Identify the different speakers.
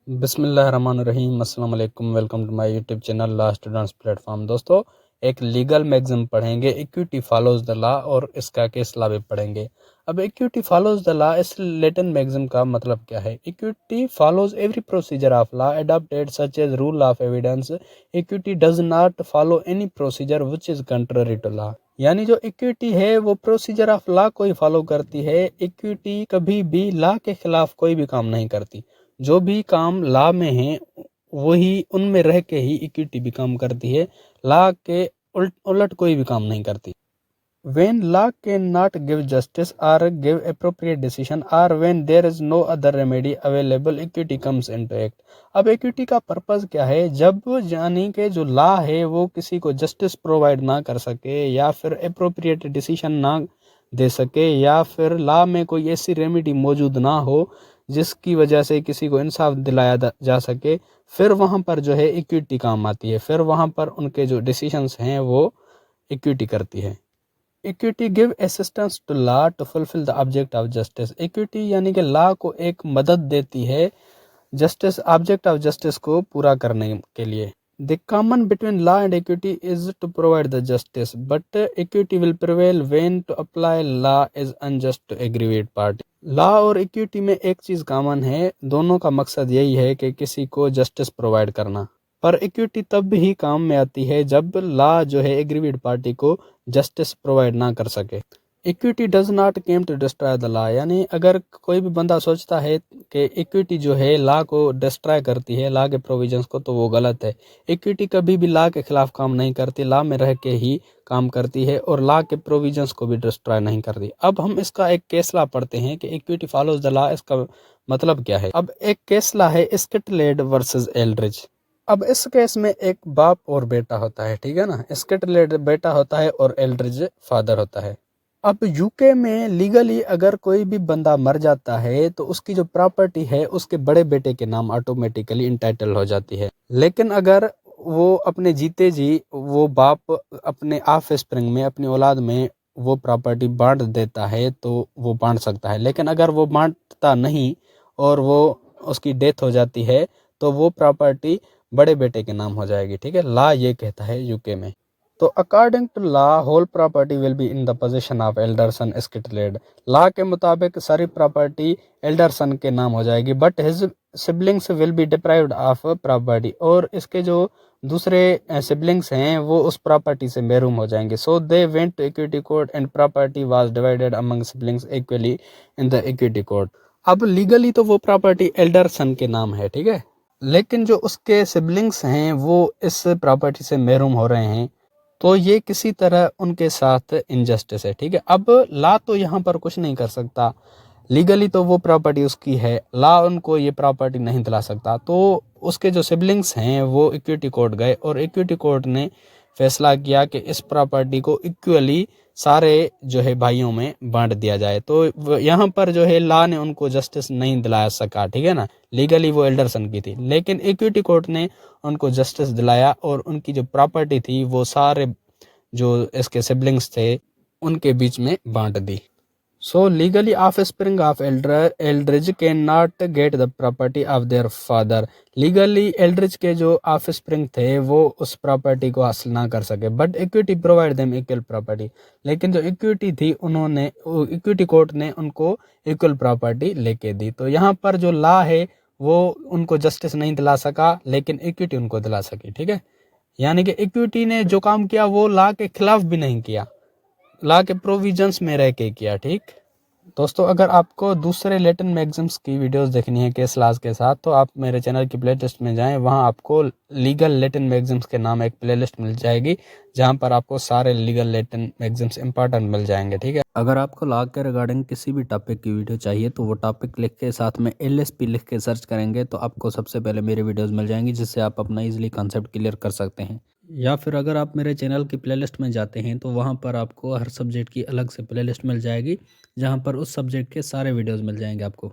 Speaker 1: बिस्मिल्लाहिर्रहमानिर्रहीम अस्सलाम वालेकुम। Welcome to my YouTube channel law students platform. दोस्तों, एक लीगल मैगज़ीन पढ़ेंगे, इक्विटी फॉलोज द लॉ, और इसका केस लॉ भी पढ़ेंगे। अब इक्विटी फॉलोज द लॉ, इस लैटिन मैगज़ीन का मतलब क्या है? Equity follows every procedure of law adopted such as rule of evidence. Equity does not follow any procedure which is contrary to law. यानी जो इक्विटी है वो प्रोसीजर ऑफ लॉ को ही फॉलो करती है। इक्विटी कभी भी लॉ के खिलाफ कोई भी काम नहीं करती। जो भी काम लॉ में है वही उनमें रह के ही इक्विटी भी काम करती है। लॉ के उलट कोई भी काम नहीं करती। When law cannot give justice or give appropriate decision, or when there is no other remedy available, equity comes into act। अब इक्विटी का पर्पस क्या है? जब यानी कि जो लॉ है वो किसी को जस्टिस प्रोवाइड ना कर सके, या फिर अप्रोप्रिएट डिसीजन ना दे सके, या फिर लॉ में कोई ऐसी रेमेडी मौजूद ना हो जिसकी वजह से किसी को इंसाफ दिलाया जा सके, फिर वहाँ पर जो है इक्विटी काम आती है। फिर वहाँ पर उनके जो डिसीजंस हैं वो इक्विटी करती है। Equity give assistance to law to fulfil the object of justice. Equity यानी कि लॉ को एक मदद देती है जस्टिस, ऑब्जेक्ट ऑफ जस्टिस को पूरा करने के लिए। The common between law and equity is to provide the justice, but equity will prevail when to apply law is unjust to aggrieved party. Law और इक्विटी में एक चीज कॉमन है, दोनों का मकसद यही है कि किसी को जस्टिस प्रोवाइड करना। पर इक्विटी तब ही काम में आती है जब लॉ जो है एग्रीवेट पार्टी को जस्टिस प्रोवाइड ना कर सके। Equity does not came to destroy the law, यानी अगर कोई भी बंदा सोचता है कि इक्विटी जो है लॉ को डिस्ट्रॉय करती है, लॉ के प्रोविजंस को, तो वो गलत है। इक्विटी कभी भी लॉ के खिलाफ काम नहीं करती, लॉ में रह के ही काम करती है और लॉ के प्रोविजंस को भी डिस्ट्रॉय नहीं करती। अब हम इसका एक केस लॉ पढ़ते हैं कि इक्विटी फॉलोज द लॉ, इसका मतलब क्या है। अब एक केस लॉ है स्किटलेड वर्सेस एल्ड्रिज। अब इस केस में एक बाप और बेटा होता है, ठीक है ना। स्किटलेड बेटा होता है और एल्ड्रिज फादर होता है। अब यूके में लीगली अगर कोई भी बंदा मर जाता है तो उसकी जो प्रॉपर्टी है उसके बड़े बेटे के नाम ऑटोमेटिकली इंटाइटल हो जाती है। लेकिन अगर वो अपने जीते जी वो बाप अपने ऑफ स्प्रिंग में, अपनी औलाद में वो प्रॉपर्टी बांट देता है तो वो बांट सकता है। लेकिन अगर वो बांटता नहीं और वो उसकी डेथ हो जाती है तो वो प्रॉपर्टी बड़े बेटे के नाम हो जाएगी, ठीक है। लॉ ये कहता है यूके में। तो according to law whole property will be in the position of Alderson स्किटलेड। लॉ के मुताबिक सारी प्रॉपर्टी एल्डरसन के नाम हो जाएगी, but his siblings will be deprived of property, और इसके जो दूसरे सिबलिंग्स हैं वो उस प्रॉपर्टी से महरूम हो जाएंगे। So they went to equity court and property was divided among siblings equally in the equity court. अब लीगली तो वो प्रॉपर्टी एल्डरसन के नाम है, ठीक है, लेकिन जो उसके सिबलिंग्स हैं वो इस प्रॉपर्टी से महरूम हो रहे हैं, तो ये किसी तरह उनके साथ इनजस्टिस है, ठीक है। अब लॉ तो यहाँ पर कुछ नहीं कर सकता, लीगली तो वो प्रॉपर्टी उसकी है, लॉ उनको ये प्रॉपर्टी नहीं दिला सकता। तो उसके जो सिबलिंग्स हैं वो इक्विटी कोर्ट गए और इक्विटी कोर्ट ने फैसला किया कि इस प्रॉपर्टी को इक्वली सारे जो है भाइयों में बांट दिया जाए। तो यहाँ पर जो है लॉ ने उनको जस्टिस नहीं दिला सका, ठीक है ना। लीगली वो एल्डरसन की थी, लेकिन इक्विटी कोर्ट ने उनको जस्टिस दिलाया और उनकी जो प्रॉपर्टी थी वो सारे जो इसके सिबलिंग्स थे उनके बीच में बांट दी। So legally offspring of Eldridge can not get the property of their father. Legally Eldridge के जो ऑफस्प्रिंग थे वो उस प्रॉपर्टी को हासिल ना कर सके, but equity provide them equal property. लेकिन जो इक्विटी थी उन्होंने, इक्विटी कोर्ट ने उनको इक्वल प्रॉपर्टी लेके दी। तो यहाँ पर जो लॉ है वो उनको जस्टिस नहीं दिला सका, लेकिन इक्विटी उनको दिला सकी, ठीक है। यानी कि इक्विटी ने जो काम किया वो लॉ के खिलाफ भी नहीं किया, लॉ के प्रोविजंस में रह के किया, ठीक। दोस्तों, अगर आपको दूसरे लैटिन मैगज़ीन्स की वीडियोस देखनी है केस लॉज के साथ, तो आप मेरे चैनल की प्लेलिस्ट में जाएं, वहां आपको लीगल लैटिन मैगज़ीन्स के नाम एक प्लेलिस्ट मिल जाएगी जहां पर आपको सारे लीगल लैटिन मैगज़ीन्स इंपॉर्टेंट मिल जाएंगे, ठीक है। अगर आपको लॉ के रिगार्डिंग किसी भी टॉपिक की वीडियो चाहिए तो वो टॉपिक लिख के साथ में LSP लिख के सर्च करेंगे तो आपको सबसे पहले मेरी वीडियोज़ मिल जाएंगी, जिससे आप अपना ईजिली कॉन्सेप्ट क्लियर कर सकते हैं। या फिर अगर आप मेरे चैनल की प्लेलिस्ट में जाते हैं तो वहाँ पर आपको हर सब्जेक्ट की अलग से प्लेलिस्ट मिल जाएगी, जहाँ पर उस सब्जेक्ट के सारे वीडियोस मिल जाएंगे आपको।